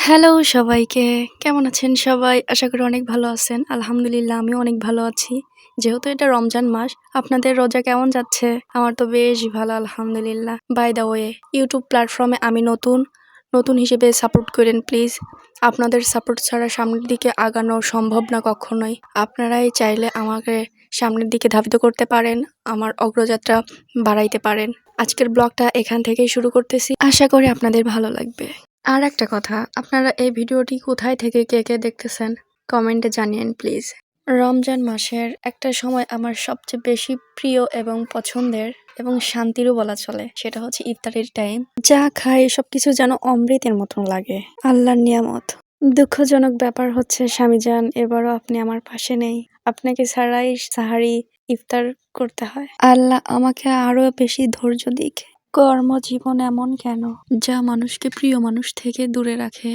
Hello সবাইকে। কেমন আছেন সবাই? আশা করি অনেক ভালো আছেন। আলহামদুলিল্লাহ আমিও অনেক ভালো আছি। যেহেতু এটা রমজান মাস, আপনাদের রোজা কেমন যাচ্ছে? আমার তো বেশ ভালো আলহামদুলিল্লাহ। বাই দ্য ওয়ে, YouTube প্ল্যাটফর্মে আমি নতুন হিসেবে সাপোর্ট করেন প্লিজ। আপনাদের সাপোর্ট ছাড়া সামনের দিকে আগানো সম্ভব না কখনোই। আপনারাই চাইলে আমাকে সামনের দিকে ধাবিত করতে পারেন, আমার অগ্রযাত্রা বাড়াইতে পারেন। আজকের ব্লগটা এখান থেকেই শুরু করতেছি। আশা করি আপনাদের ভালো লাগবে। আর একটা কথা, আপনারা এই ভিডিওটি কোথায় থেকে কে দেখতেছেন কমেন্টে জানিয়েন প্লিজ। রমজান মাসের একটা সময় আমার সবচেয়ে বেশি প্রিয় এবং পছন্দের এবং শান্তিরও বলা চলে, সেটা হচ্ছে ইফতারের টাইম। যা খাই সবকিছু যেন অমৃতের মতন লাগে, আল্লাহর নিয়ামত। দুঃখজনক ব্যাপার হচ্ছে স্বামীজান, এবারও আপনি আমার পাশে নেই। আপনাকে ছাড়াই সাহারি ইফতার করতে হয়। আল্লাহ আমাকে আরো বেশি ধৈর্য দিক। কর্মজীবন এমন কেন যা মানুষকে প্রিয় মানুষ থেকে দূরে রাখে?